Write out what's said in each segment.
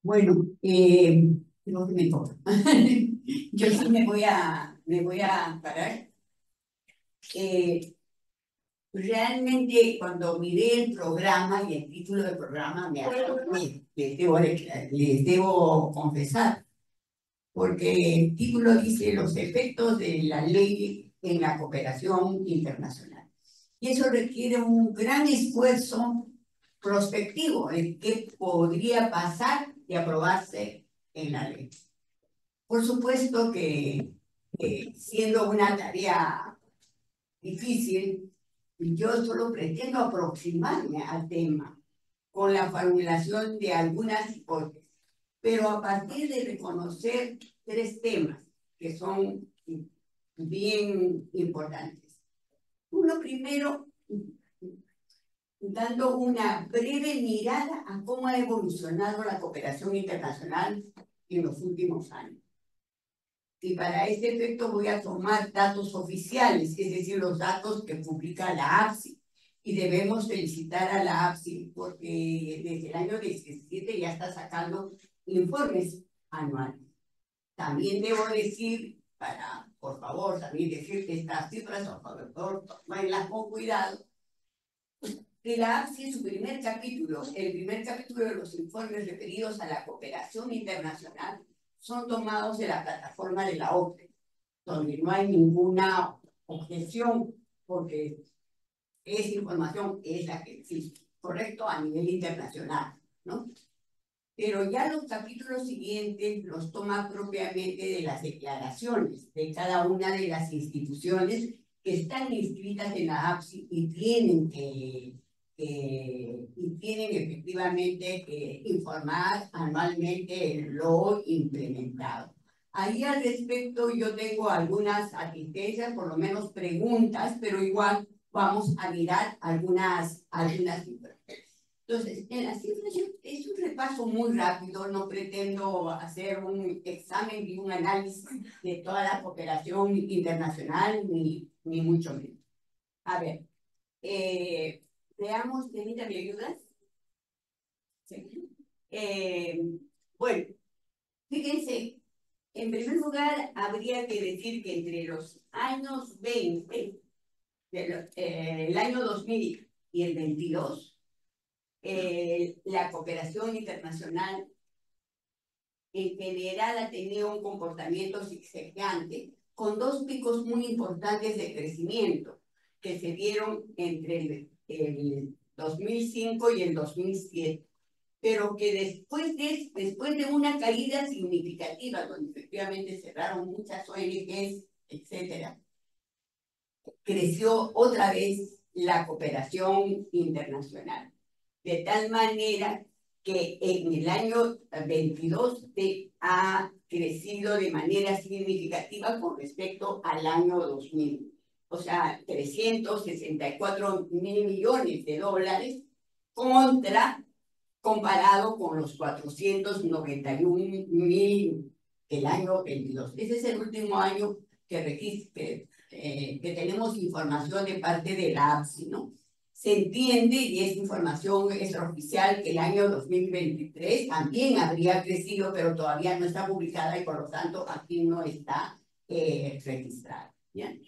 Bueno, creo que me toca. Yo sí me voy a parar. Eh, Realmente cuando miré el programa y el título del programa me asusté, les debo confesar, porque el título dice los efectos de la ley en la cooperación internacional. Y eso requiere un gran esfuerzo prospectivo en qué podría pasar y aprobarse en la ley. Por supuesto que siendo una tarea difícil, yo solo pretendo aproximarme al tema con la formulación de algunas hipótesis, pero a partir de reconocer tres temas que son bien importantes. Uno primero, dando una breve mirada a cómo ha evolucionado la cooperación internacional en los últimos años. Y para este efecto voy a tomar datos oficiales, es decir, los datos que publica la APSI. Y debemos felicitar a la APSI porque desde el año 17 ya está sacando informes anuales. También debo decir, por favor, también decir que estas cifras, por favor, tómenlas con cuidado, que la APSI en su primer capítulo, el primer capítulo de los informes referidos a la cooperación internacional, son tomados de la plataforma de la OCDE, donde no hay ninguna objeción, porque esa información es la que existe, ¿correcto? A nivel internacional, ¿no? Pero ya los capítulos siguientes los toma propiamente de las declaraciones de cada una de las instituciones que están inscritas en la APSI y tienen efectivamente que informar anualmente lo implementado. Ahí al respecto yo tengo algunas asistencias, por lo menos preguntas, pero igual vamos a mirar algunas cifras. Entonces, en las cifras es un repaso muy rápido, no pretendo hacer un examen y un análisis de toda la cooperación internacional, ni mucho menos. A ver, veamos, Tenita, ¿me ayudas? Sí. Bueno, fíjense, en primer lugar, habría que decir que entre los años 20, el año 2000 y el 22, la cooperación internacional en general ha tenido un comportamiento zigzagueante, con dos picos muy importantes de crecimiento que se dieron entre el 2005 y el 2007, pero que después de una caída significativa, donde efectivamente cerraron muchas ONGs, etcétera, creció otra vez la cooperación internacional, de tal manera que en el año 22 ha crecido de manera significativa con respecto al año 2000. O sea, 364.000 millones de dólares comparado con los 491.000 del año 22. Ese es el último año que tenemos información de parte de la APSI, ¿no? Se entiende, y esta información es oficial, que el año 2023 también habría crecido, pero todavía no está publicada y por lo tanto aquí no está registrada. ¿Bien?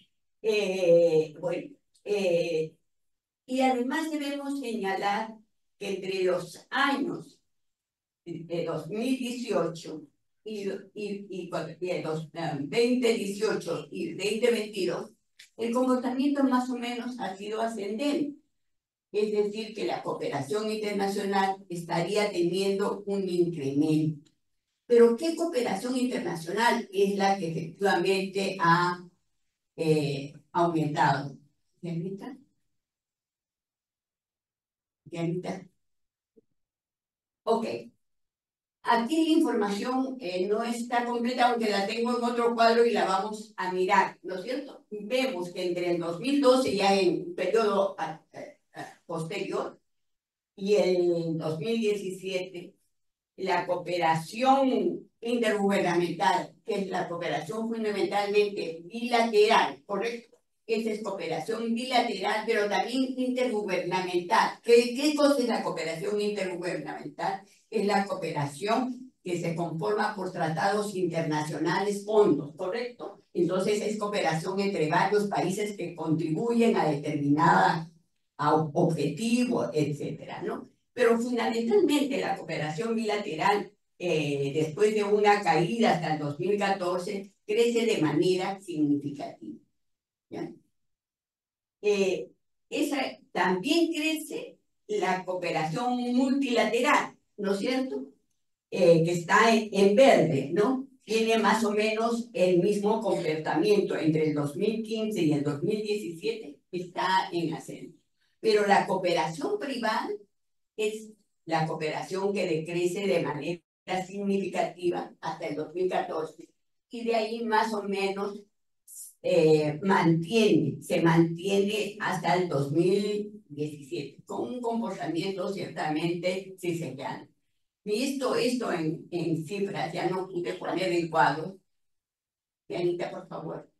Bueno, y además debemos señalar que entre los años de 2018 y 2018 y 2022, el comportamiento más o menos ha sido ascendente. Es decir, que la cooperación internacional estaría teniendo un incremento. Pero ¿qué cooperación internacional es la que efectivamente ha aumentado? ¿Yanita? ¿Yanita? Ok. Aquí la información no está completa, aunque la tengo en otro cuadro y la vamos a mirar, ¿no es cierto? Vemos que entre el 2012, ya en un periodo posterior, y el 2017, la cooperación intergubernamental, que es la cooperación fundamentalmente bilateral, ¿correcto? Esa es cooperación bilateral, pero también intergubernamental. ¿Qué cosa es la cooperación intergubernamental? Es la cooperación que se conforma por tratados internacionales, fondos, ¿correcto? Entonces es cooperación entre varios países que contribuyen a determinada objetivo, etcétera, ¿no? Pero fundamentalmente la cooperación bilateral, después de una caída hasta el 2014, crece de manera significativa. ¿Ya? También crece la cooperación multilateral, ¿no es cierto? Que está en verde, ¿no? Tiene más o menos el mismo comportamiento entre el 2015 y el 2017, está en ascenso. Pero la cooperación privada es la cooperación que decrece de manera significativa hasta el 2014 y de ahí más o menos se mantiene hasta el 2017 con un comportamiento ciertamente ciseñano. Visto esto en cifras, ya no pude poner en cuadros. Anita, por favor.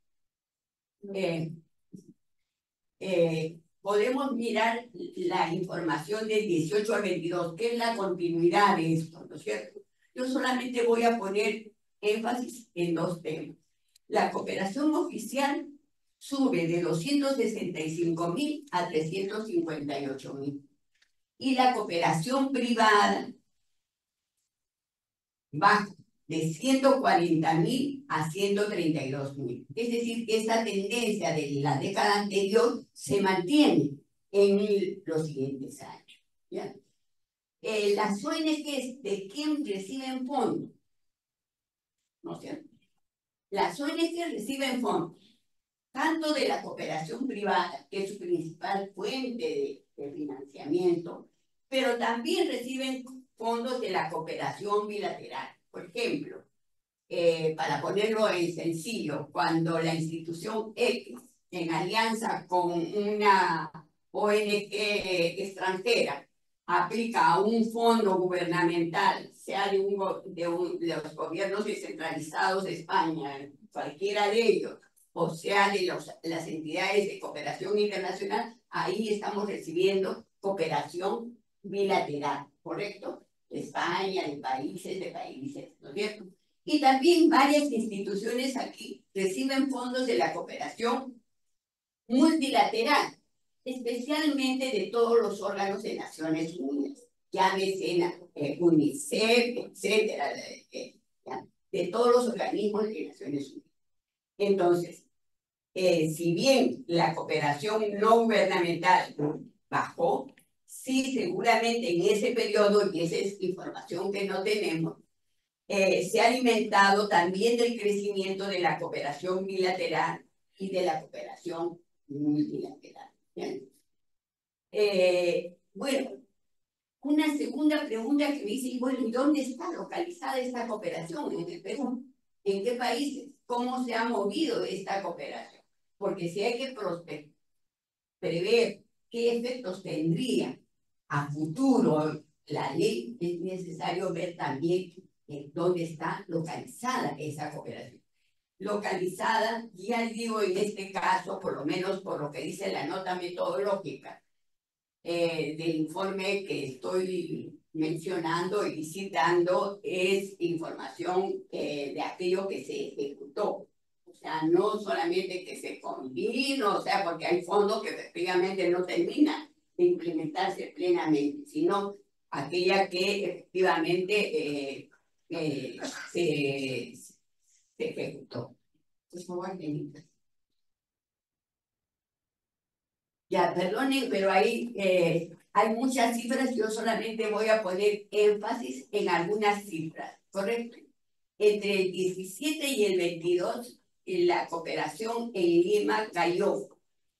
Podemos mirar la información del 18 al 22, que es la continuidad de esto, ¿no es cierto? Yo solamente voy a poner énfasis en dos temas. La cooperación oficial sube de 265.000 a 358.000. Y la cooperación privada baja de 140.000 a 132.000. Es decir, esta tendencia de la década anterior se mantiene en los siguientes años. ¿Ya? Las ONGs, ¿de quién reciben fondos? ¿No es cierto? Las ONGs reciben fondos, tanto de la cooperación privada, que es su principal fuente de financiamiento, pero también reciben fondos de la cooperación bilateral. Por ejemplo, para ponerlo en sencillo, cuando la institución X, en alianza con una ONG extranjera, aplica a un fondo gubernamental, sea de los gobiernos descentralizados de España, cualquiera de ellos, o sea de las entidades de cooperación internacional, ahí estamos recibiendo cooperación bilateral, ¿correcto? De España, de países, ¿no es cierto? Y también varias instituciones aquí reciben fondos de la cooperación multilateral, especialmente de todos los órganos de Naciones Unidas, llámese UNICEF, etcétera, de todos los organismos de Naciones Unidas. Entonces, si bien la cooperación no gubernamental bajó, sí, seguramente en ese periodo, y esa es información que no tenemos, se ha alimentado también del crecimiento de la cooperación bilateral y de la cooperación multilateral. Bueno, una segunda pregunta que me dice, bueno, ¿y dónde está localizada esta cooperación? ¿En el Perú? ¿En qué países? ¿Cómo se ha movido esta cooperación? Porque si hay que prever qué efectos tendría a futuro la ley, es necesario ver también dónde está localizada esa cooperación. Localizada, ya digo en este caso, por lo menos por lo que dice la nota metodológica del informe que estoy mencionando y citando, es información de aquello que se ejecutó. O sea, no solamente que se convino, o sea, porque hay fondos que efectivamente no terminan de implementarse plenamente, sino aquella que efectivamente se ejecutó. Por favor, Benita. Ya, perdonen, pero ahí hay muchas cifras, yo solamente voy a poner énfasis en algunas cifras, ¿correcto? Entre el 17 y el 22, la cooperación en Lima cayó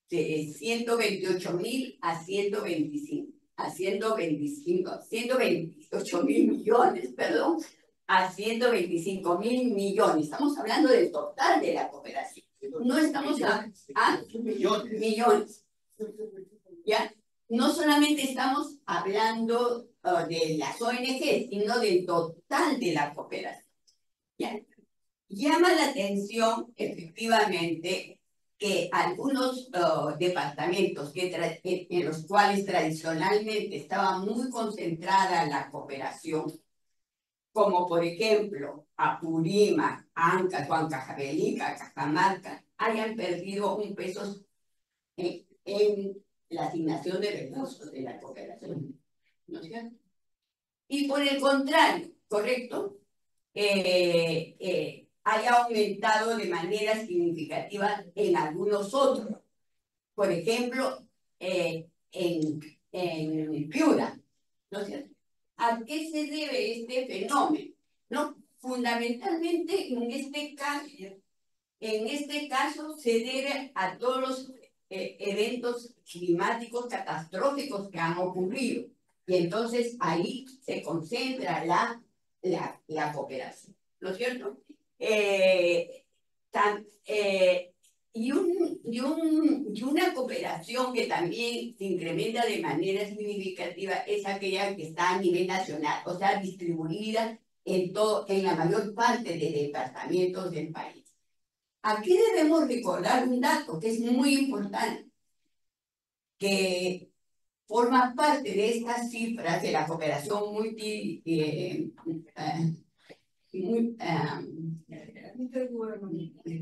de 128.000 a 128.000 millones, perdón, a 125.000 millones. Estamos hablando del total de la cooperación. No estamos hablando millones. ¿Ya? No solamente estamos hablando de las ONG, sino del total de la cooperación. ¿Ya? Llama la atención, efectivamente, que algunos departamentos en los cuales tradicionalmente estaba muy concentrada la cooperación, como por ejemplo Apurímac, Ancash, Huancavelica, Cajamarca, hayan perdido un peso en la asignación de recursos de la cooperación, ¿no es cierto? Y por el contrario, ¿correcto? Haya aumentado de manera significativa en algunos otros. Por ejemplo, en Piura, ¿no es cierto? ¿A qué se debe este fenómeno? ¿No? Fundamentalmente en este caso se debe a todos los eventos climáticos catastróficos que han ocurrido. Y entonces ahí se concentra la cooperación, ¿no es cierto? Y una cooperación que también se incrementa de manera significativa es aquella que está a nivel nacional, o sea, distribuida en la mayor parte de departamentos del país. Aquí debemos recordar un dato que es muy importante, que forma parte de estas cifras de la cooperación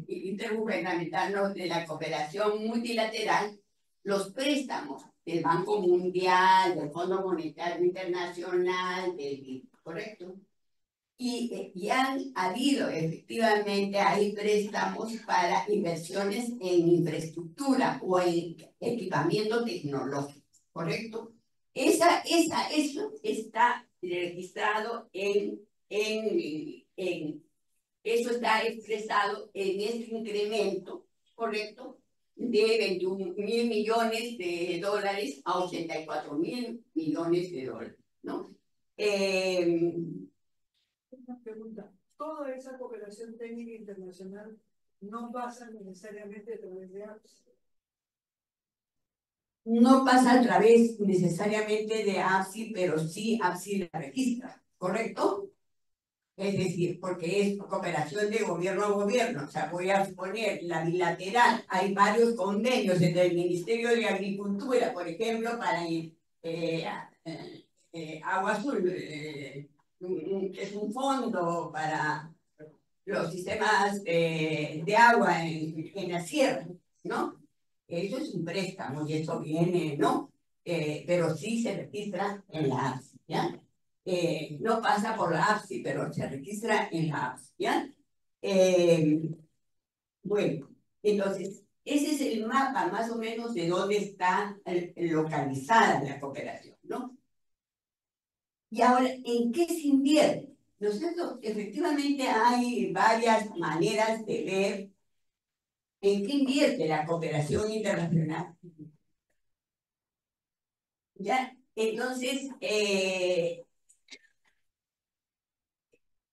intergubernamental, ¿no? De la cooperación multilateral, los préstamos del Banco Mundial, del Fondo Monetario Internacional, ¿correcto? Y han habido efectivamente, hay préstamos para inversiones en infraestructura o en equipamiento tecnológico, ¿correcto? Eso está registrado eso está expresado en este incremento, ¿correcto? De 21.000 millones de dólares a 84.000 millones de dólares, ¿no? Una pregunta. ¿Toda esa cooperación técnica internacional no pasa necesariamente a través de APSI? No pasa a través necesariamente de APSI, pero sí APSI la registra, ¿correcto? Es decir, porque es cooperación de gobierno a gobierno. O sea, voy a poner la bilateral. Hay varios convenios entre el Ministerio de Agricultura, por ejemplo, para Agua Azul, que es un fondo para los sistemas de agua en la sierra, ¿no? Eso es un préstamo y eso viene, ¿no? Pero sí se registra en la APSI, ¿ya? No pasa por la APSI, pero se registra en la APSI, ¿ya? Bueno, entonces, ese es el mapa más o menos de dónde está localizada la cooperación, ¿no? Y ahora, ¿en qué se invierte? ¿No es cierto? Efectivamente hay varias maneras de ver en qué invierte la cooperación internacional. ¿Ya? Entonces,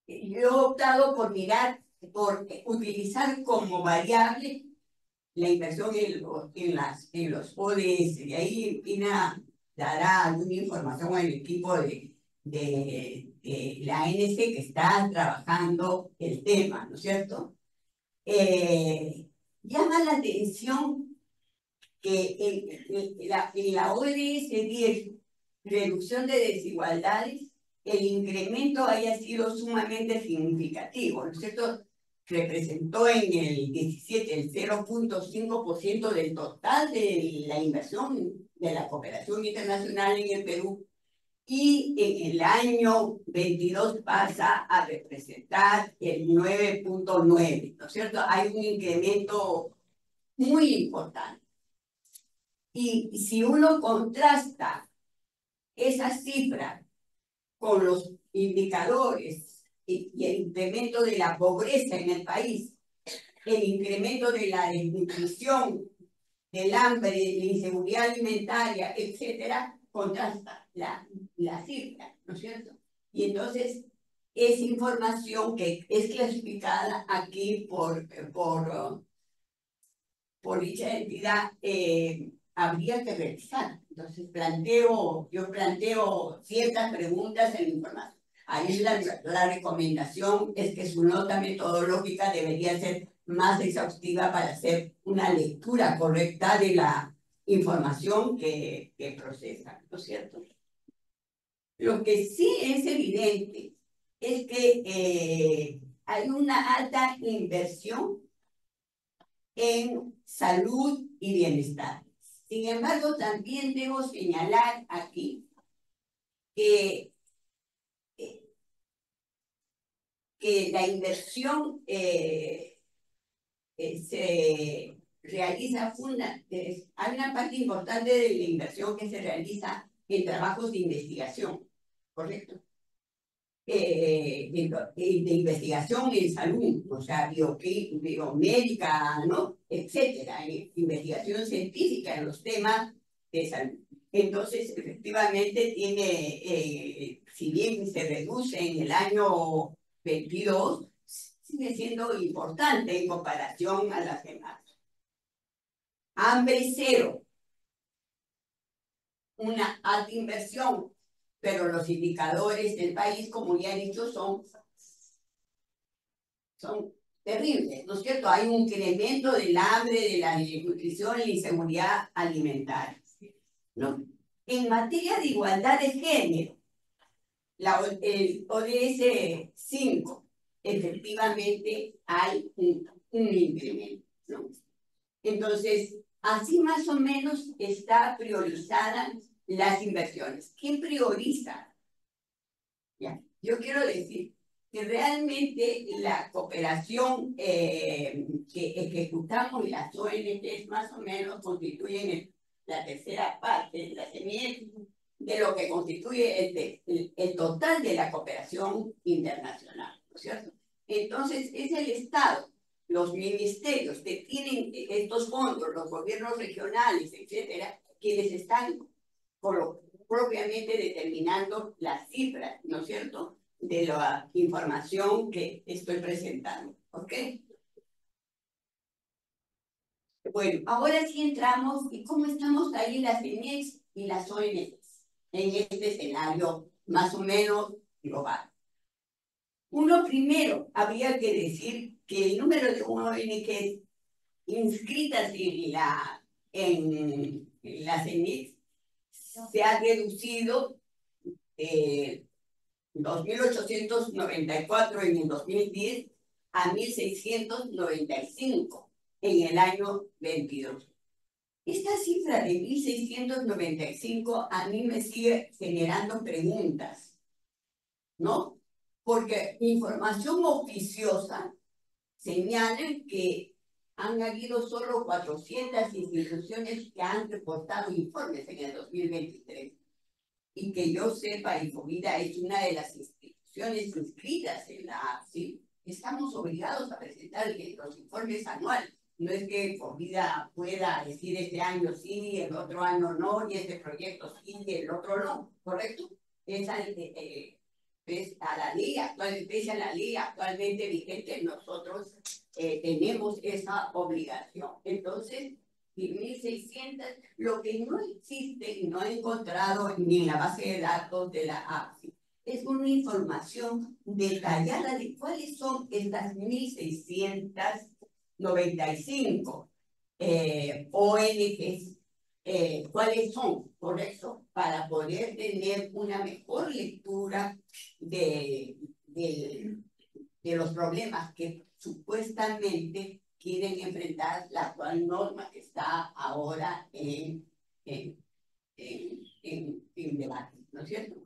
yo he optado por utilizar como variable la inversión en los ODS. Y ahí Pina dará alguna información al equipo de la ANC que está trabajando el tema, ¿no es cierto? Llama la atención que en la ODS 10, reducción de desigualdades, el incremento haya sido sumamente significativo, ¿no es cierto? Representó en el 17 el 0.5% del total de la inversión de la cooperación internacional en el Perú, y en el año 22 pasa a representar el 9.9, ¿no es cierto? Hay un incremento muy importante. Y si uno contrasta esa cifra con los indicadores y el incremento de la pobreza en el país, el incremento de la desnutrición, del hambre, de la inseguridad alimentaria, etcétera, contrasta la cifra, ¿no es cierto? Y entonces, es información que es clasificada aquí por dicha entidad, habría que revisar. Entonces yo planteo ciertas preguntas en la información. Ahí la recomendación es que su nota metodológica debería ser más exhaustiva para hacer una lectura correcta de la información que procesa, ¿no es cierto? Lo que sí es evidente es que hay una alta inversión en salud y bienestar. Sin embargo, también debo señalar aquí que, que la inversión se realiza, hay una parte importante de la inversión que se realiza en trabajos de investigación, ¿correcto? De investigación en salud, o sea, biomédica, ¿no? Etcétera, investigación científica en los temas de salud. Entonces, efectivamente, si bien se reduce en el año 22, sigue siendo importante en comparación a las demás. Hambre cero, una alta inversión, pero los indicadores del país, como ya he dicho, son terribles, ¿no es cierto? Hay un incremento del hambre, de la desnutrición y la inseguridad alimentaria, ¿no? En materia de igualdad de género, el ODS 5, efectivamente hay un incremento, ¿no? Entonces, así más o menos está priorizada las inversiones. ¿Quién prioriza? ¿Ya? Yo quiero decir que realmente la cooperación que ejecutamos las ONGs más o menos constituyen la tercera parte, la semilla de lo que constituye el total de la cooperación internacional, ¿no es cierto? Entonces, es el Estado, los ministerios que tienen estos fondos, los gobiernos regionales, etcétera, quienes están propiamente determinando las cifras, ¿no es cierto?, de la información que estoy presentando, ¿ok? Bueno, ahora sí entramos y cómo estamos ahí las CENIEX y las ONGs en este escenario más o menos global. Uno primero, habría que decir que el número de ONGs inscritas en la CENIEX se ha reducido 2.894 en el 2010 a 1.695 en el año 22. Esta cifra de 1.695 a mí me sigue generando preguntas, ¿no? Porque información oficiosa señala que han habido solo 400 instituciones que han reportado informes en el 2023. Y que yo sepa, Infovida es una de las instituciones inscritas en la APSI. Estamos obligados a presentar los informes anuales. No es que Infovida pueda decir este año sí, el otro año no, y este proyecto sí, y el otro no, ¿correcto? Es a la ley actual, pese a la ley actualmente vigente, nosotros tenemos esa obligación. Entonces, 1.600, lo que no existe y no he encontrado ni en la base de datos de la APSI, es una información detallada de cuáles son estas 1.695 ONGs, cuáles son, por eso, para poder tener una mejor lectura de los problemas que supuestamente quieren enfrentar la actual norma que está ahora en debate, ¿no es cierto?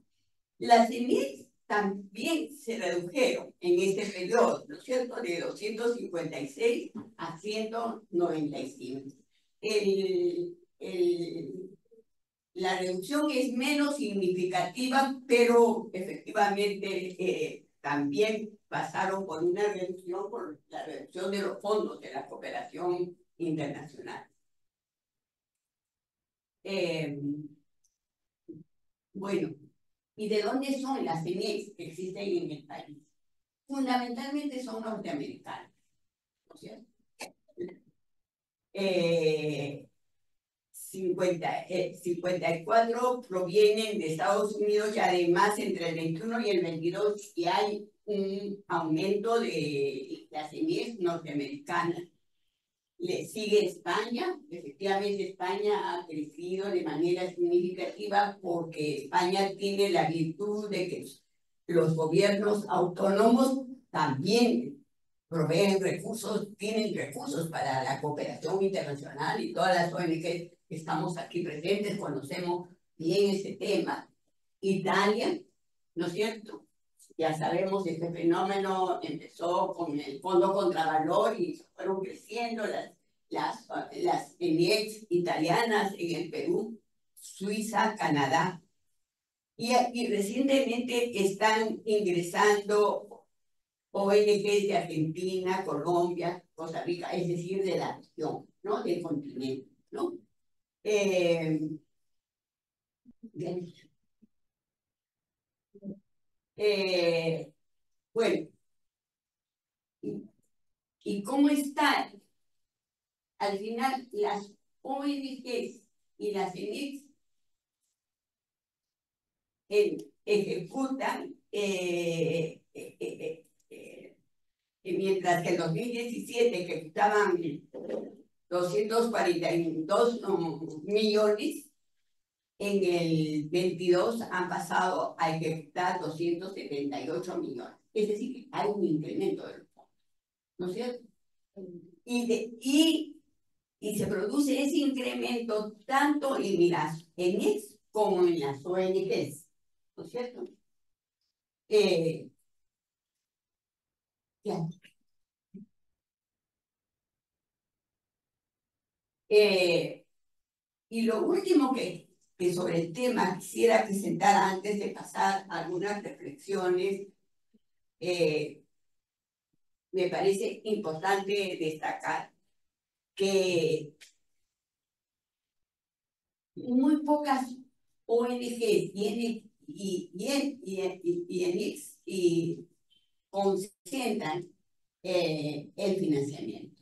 Las CENIEX también se redujeron en este periodo, ¿no es cierto?, de 256 a 195. La reducción es menos significativa, pero efectivamente también pasaron por una reducción, por la reducción de los fondos de la cooperación internacional. Bueno, ¿y de dónde son las CENIEX que existen en el país? Fundamentalmente son norteamericanas, ¿no es cierto? 54 provienen de Estados Unidos y además entre el 21 y el 22 y hay un aumento de las CENIEX norteamericanas. Le sigue España. Efectivamente, España ha crecido de manera significativa porque España tiene la virtud de que los gobiernos autónomos también proveen recursos, tienen recursos para la cooperación internacional y todas las ONG que estamos aquí presentes conocemos bien ese tema. Italia, ¿no es cierto? Ya sabemos que este fenómeno empezó con el Fondo Contravalor y fueron creciendo las ENIEX italianas en el Perú, Suiza, Canadá. Y recientemente están ingresando ONGs de Argentina, Colombia, Costa Rica, es decir, de la región, ¿no? Del continente, ¿no? Bueno, ¿y cómo están? Al final, las ONGs y las ENICs ejecutan, mientras que en 2017 que ejecutaban 242 millones, en el 22 han pasado a ejecutar 278 millones. Es decir, que hay un incremento de los fondos, ¿no es cierto? Y se produce ese incremento tanto en las ENICs como en las ONGs, ¿no es cierto? Ya. Y lo último que sobre el tema quisiera presentar antes de pasar algunas reflexiones, me parece importante destacar que muy pocas ONGs y concentran el financiamiento.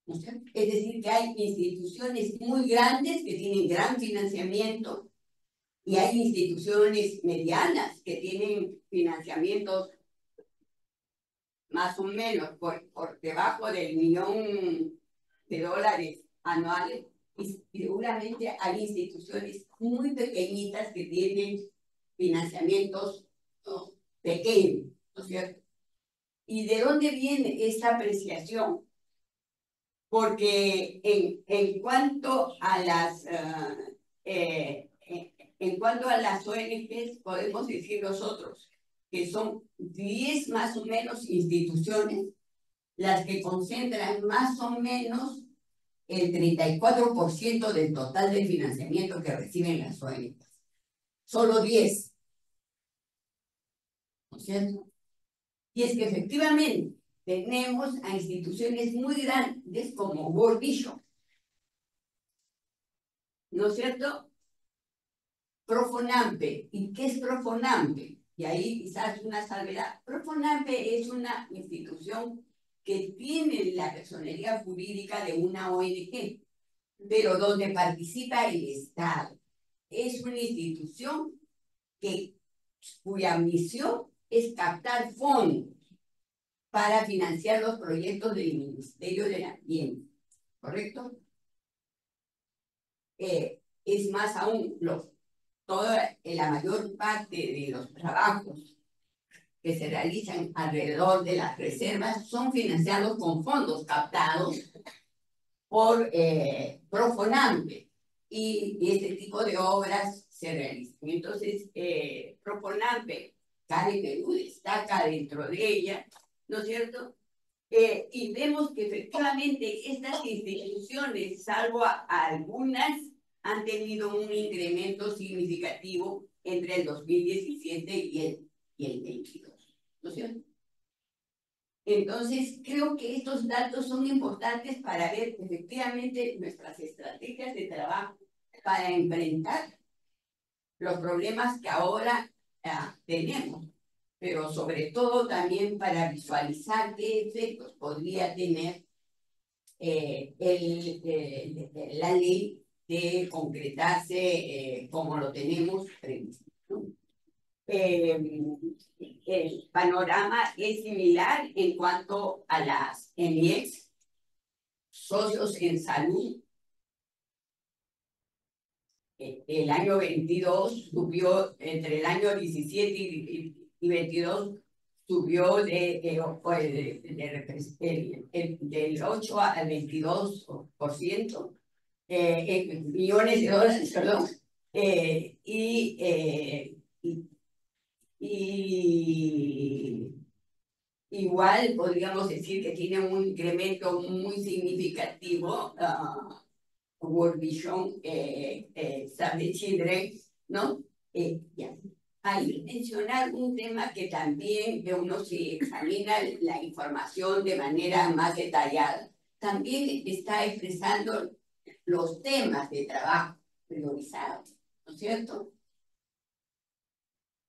¿No es cierto? Es decir, que hay instituciones muy grandes que tienen gran financiamiento y hay instituciones medianas que tienen financiamientos más o menos por debajo del $1.000.000 anuales, y seguramente hay instituciones muy pequeñitas que tienen financiamientos, ¿no?, pequeños, ¿no es cierto? ¿Y de dónde viene esta apreciación? Porque en cuanto a las ONGs, podemos decir nosotros que son 10 más o menos instituciones las que concentran más o menos el 34% del total del financiamiento que reciben las ONGs. Solo 10. ¿No es cierto? Y es que efectivamente tenemos a instituciones muy grandes como World Vision, ¿no es cierto? Profonampe. ¿Y qué es Profonampe? Y ahí quizás una salvedad. Profonampe es una institución que tiene la personería jurídica de una ONG, pero donde participa el Estado. Es una institución cuya misión es captar fondos para financiar los proyectos del Ministerio del Ambiente, ¿correcto? Es más aún, la mayor parte de los trabajos que se realizan alrededor de las reservas son financiados con fondos captados por Profonampe, y este tipo de obras se realizan. Entonces, Profonampe, CARE Perú destaca dentro de ella, ¿no es cierto? Y vemos que efectivamente estas instituciones, salvo algunas, han tenido un incremento significativo entre el 2017 y el 22, ¿no es cierto? Entonces, creo que estos datos son importantes para ver efectivamente nuestras estrategias de trabajo para enfrentar los problemas que ahora tenemos, pero sobre todo también para visualizar qué efectos podría tener la ley de concretarse como lo tenemos previsto, ¿no? El panorama es similar en cuanto a las ENIEX, socios en salud, el año 22 subió, entre el año 17 y 22, subió del 8 al 22%, millones de dólares, perdón, y igual podríamos decir que tiene un incremento muy significativo, World Vision, Save Children, ¿no? Ya. Ahí mencionar un tema que también uno si examina la información de manera más detallada, también está expresando los temas de trabajo priorizados, ¿no es cierto?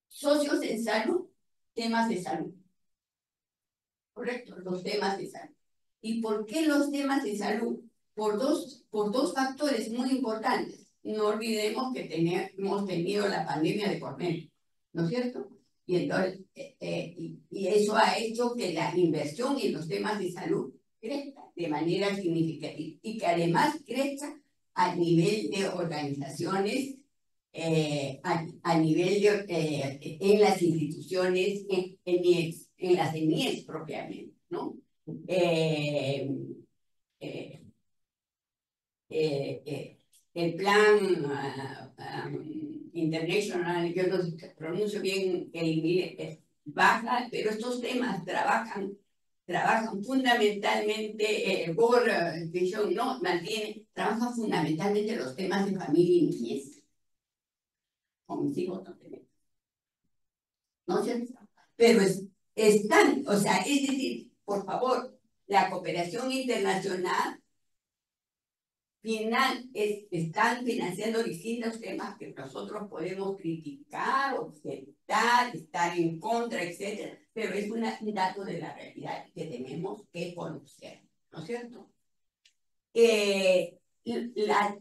Socios en salud, temas de salud. Correcto, los temas de salud. ¿Y por qué los temas de salud? Por dos factores muy importantes. No olvidemos que hemos tenido la pandemia de por medio, ¿no es cierto? Y entonces, y eso ha hecho que la inversión en los temas de salud crezca de manera significativa y que además crezca a nivel de organizaciones, a nivel de, en las instituciones, en las ENIES propiamente, ¿no? Eh, el plan international, yo no pronuncio bien el inglés, baja, pero estos temas trabajan fundamentalmente, el World Vision no mantiene, trabajan fundamentalmente los temas de familia y niñez. Con mis hijos no tenemos. ¿No es cierto? Pero están, o sea, es decir, por favor, la cooperación internacional están financiando distintos temas que nosotros podemos criticar, objetar, estar en contra, etcétera, pero es un dato de la realidad que tenemos que conocer, ¿no es cierto? Las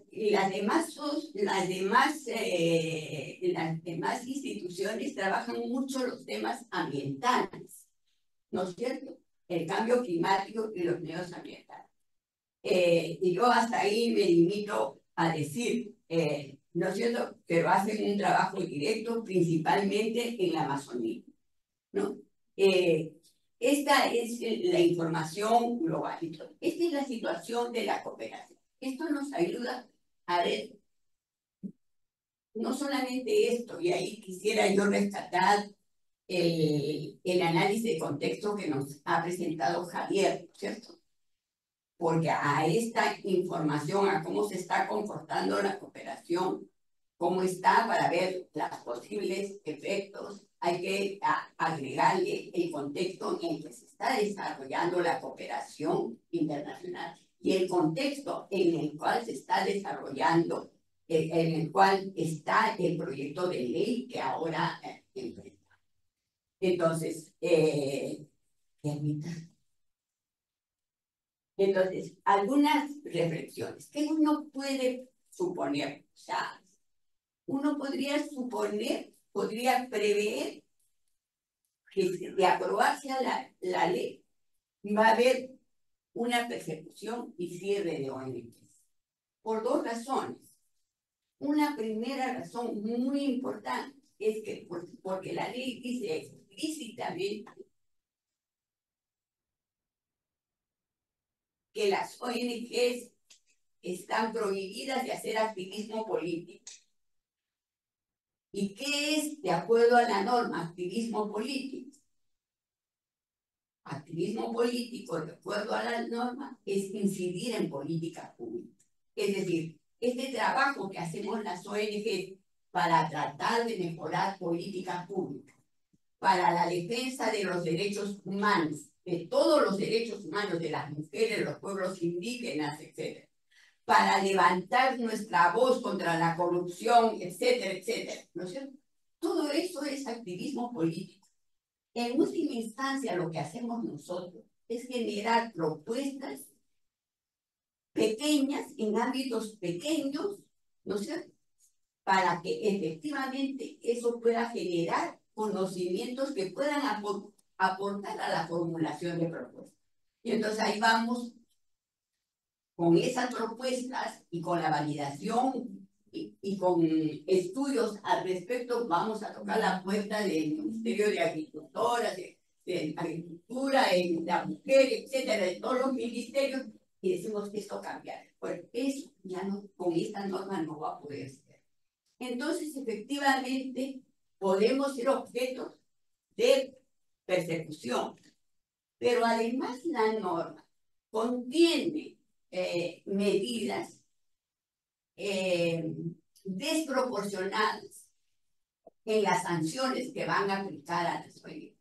demás instituciones trabajan mucho los temas ambientales, ¿no es cierto? El cambio climático y los medios ambientales. Y yo hasta ahí me limito a decir, ¿no es cierto? Pero hacen un trabajo directo principalmente en la Amazonía, ¿no? Esta es la información global. Esta es la situación de la cooperación. Esto nos ayuda a ver no solamente esto, y ahí quisiera yo rescatar el análisis de contexto que nos ha presentado Javier, ¿cierto? Porque a esta información, a cómo se está comportando la cooperación, cómo está para ver los posibles efectos, hay que agregarle el contexto en el que se está desarrollando la cooperación internacional y el contexto en el cual se está desarrollando, en el cual está el proyecto de ley que ahora enfrenta. Entonces, algunas reflexiones que uno puede suponer, o sea, uno podría suponer, podría prever que de aprobarse la ley va a haber una persecución y cierre de ONGs. Por dos razones. Una primera razón muy importante es que porque la ley dice explícitamente que las ONGs están prohibidas de hacer activismo político. ¿Y qué es, de acuerdo a la norma, activismo político? Activismo político, de acuerdo a la norma, es incidir en política pública. Es decir, este trabajo que hacemos las ONG para tratar de mejorar política pública, para la defensa de los derechos humanos, de todos los derechos humanos de las mujeres, los pueblos indígenas, etc., para levantar nuestra voz contra la corrupción, etcétera, etcétera, ¿no es cierto? Todo eso es activismo político. En última instancia, lo que hacemos nosotros es generar propuestas pequeñas, en ámbitos pequeños, ¿no es cierto? Para que efectivamente eso pueda generar conocimientos que puedan aportar a la formulación de propuestas. Y entonces ahí vamos con esas propuestas y con la validación y con estudios al respecto vamos a tocar la puerta del Ministerio de Agricultura, de Agricultura, de la Mujer, etcétera, de todos los ministerios, y decimos que esto cambiará. Pues eso ya no, con esta norma no va a poder ser. Entonces, efectivamente, podemos ser objetos de persecución, pero además la norma contiene medidas desproporcionadas en las sanciones que van a aplicar a las ONGs.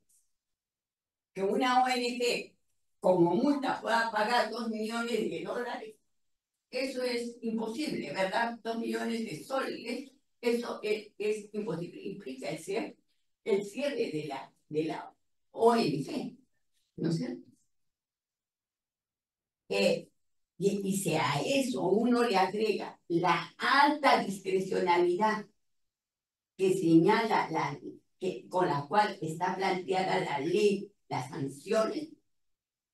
Que una ONG como multa pueda pagar $2 millones, eso es imposible, ¿verdad? 2 millones de soles, eso es imposible. Implica el cierre de la ONG, ¿no es cierto? Y si a eso uno le agrega la alta discrecionalidad que señala con la cual está planteada la ley, las sanciones,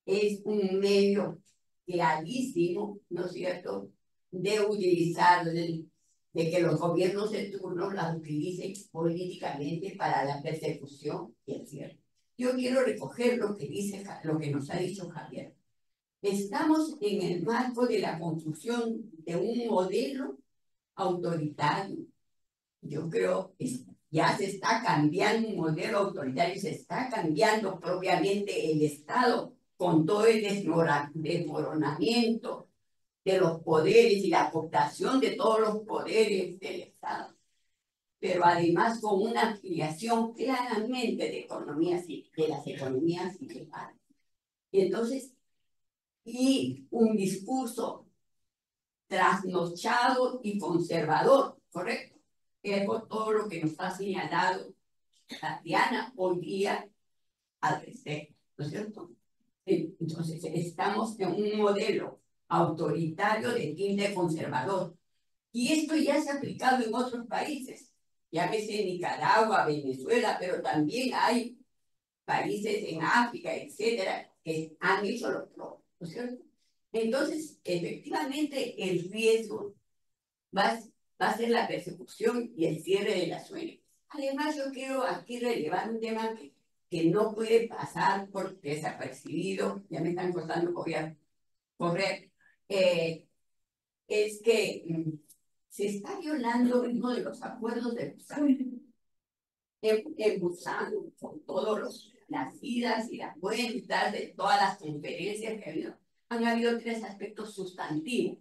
es un medio clarísimo, ¿no es cierto?, de utilizar, de que los gobiernos de turno las utilicen políticamente para la persecución y el cierre. Yo quiero recoger lo que nos ha dicho Javier. Estamos en el marco de la construcción de un modelo autoritario. Yo creo que ya se está cambiando un modelo autoritario, se está cambiando propiamente el Estado con todo el desmoronamiento de los poderes y la cooptación de todos los poderes del Estado, pero además con una ampliación claramente de las economías privadas. Y entonces, y un discurso trasnochado y conservador, ¿correcto? Es todo lo que nos ha señalado Tatiana hoy día al respecto, ¿no es cierto? Entonces, estamos en un modelo autoritario de tinte conservador. Y esto ya se ha aplicado en otros países, llámese Nicaragua, Venezuela, pero también hay países en África, etcétera, que han hecho lo propio, ¿no es cierto? Entonces, efectivamente, el riesgo va a ser la persecución y el cierre de las ONGs. Además, yo quiero aquí relevar un tema que no puede pasar por desapercibido, ya me están costando correr, es que se está violando uno de los acuerdos de Busan. En Busan, con todas las idas y las vueltas de todas las conferencias que ha habido, han habido 3 aspectos sustantivos.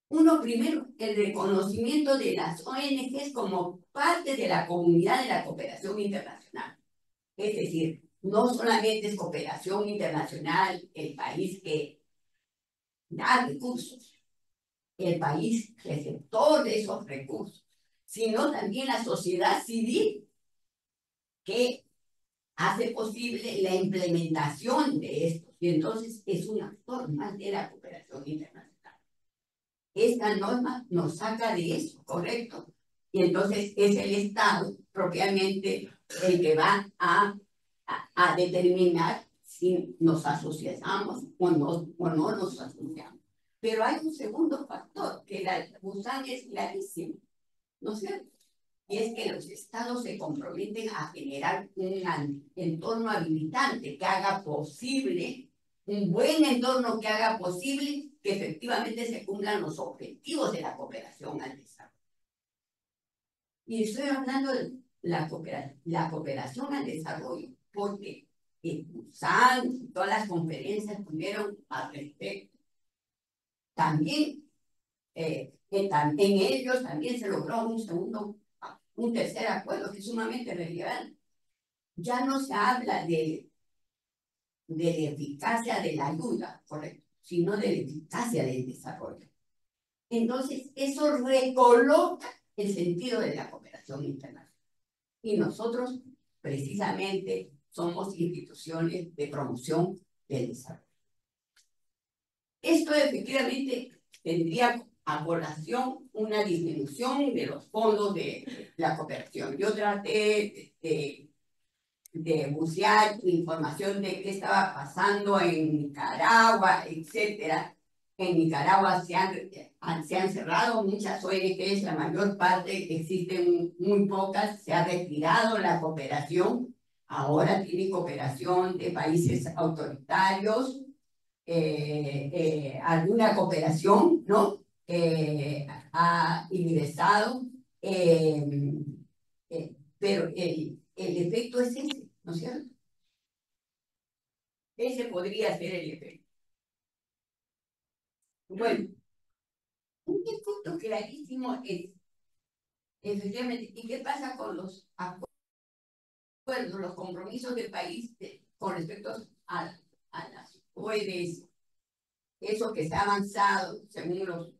Uno, primero, el reconocimiento de las ONGs como parte de la comunidad de la cooperación internacional. Es decir, no solamente es cooperación internacional el país que da recursos, el país receptor de esos recursos, sino también la sociedad civil que hace posible la implementación de esto. Y entonces es un actor más de la cooperación internacional. Esta norma nos saca de eso, ¿correcto? Y entonces es el Estado propiamente el que va a determinar si nos asociamos o no nos asociamos. Pero hay un segundo factor, que la Busan es clarísimo, ¿no es cierto? Y es que los estados se comprometen a generar un entorno habilitante que haga posible, un buen entorno que haga posible que efectivamente se cumplan los objetivos de la cooperación al desarrollo. Y estoy hablando de la cooperación al desarrollo, porque en Busan, todas las conferencias tuvieron al respecto. También en ellos también se logró un tercer acuerdo que es sumamente relevante. Ya no se habla de la eficacia de la ayuda, correcto, sino de la eficacia del desarrollo. Entonces, eso recoloca el sentido de la cooperación internacional. Y nosotros, precisamente, somos instituciones de promoción del desarrollo. Esto efectivamente tendría a colación una disminución de los fondos de la cooperación. Yo traté de bucear información de qué estaba pasando en Nicaragua, etcétera, En Nicaragua se han cerrado muchas ONGs, la mayor parte, existen muy pocas, se ha retirado la cooperación. Ahora tiene cooperación de países autoritarios, alguna cooperación, ¿no? Ha ingresado, pero el efecto es ese, ¿no es cierto? Ese podría ser el efecto. Bueno, un efecto clarísimo es, efectivamente, ¿y qué pasa con los acuerdos, los compromisos del país con respecto a las OEDs? Eso que se ha avanzado según los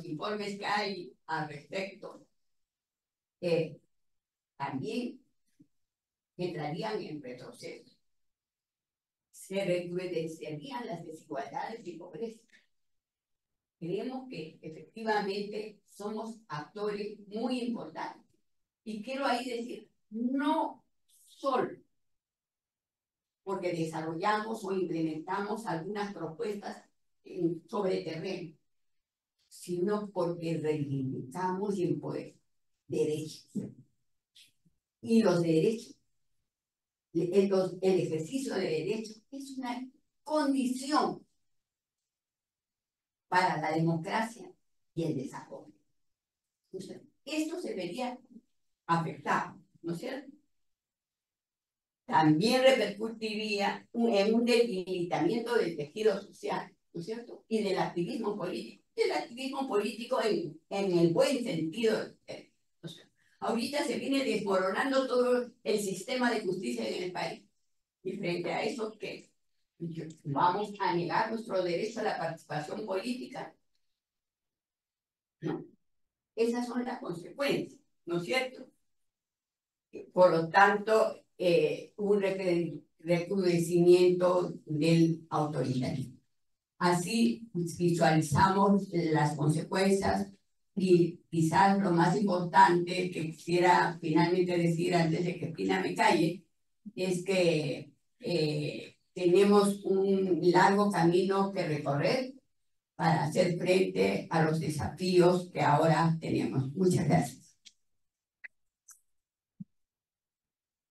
informes que hay al respecto, también entrarían en retroceso. Se recrudecerían las desigualdades y pobreza. Creemos que efectivamente somos actores muy importantes. Y quiero ahí decir, no solo porque desarrollamos o implementamos algunas propuestas sobre terreno, sino porque reivindicamos y empoderamos derechos. Y los derechos, el ejercicio de derechos es una condición para la democracia y el desarrollo. Entonces, esto se vería afectado, ¿no es cierto? También repercutiría en un debilitamiento del tejido social, ¿no es cierto? Y del activismo político. Del activismo político en el buen sentido. O sea, ahorita se viene desmoronando todo el sistema de justicia en el país. Y frente a eso, ¿qué? ¿Vamos a negar nuestro derecho a la participación política? ¿No? Esas son las consecuencias, ¿no es cierto? Por lo tanto, un recrudecimiento del autoritarismo. Así visualizamos las consecuencias y quizás lo más importante que quisiera finalmente decir antes de que Pina me calle es que tenemos un largo camino que recorrer para hacer frente a los desafíos que ahora tenemos. Muchas gracias.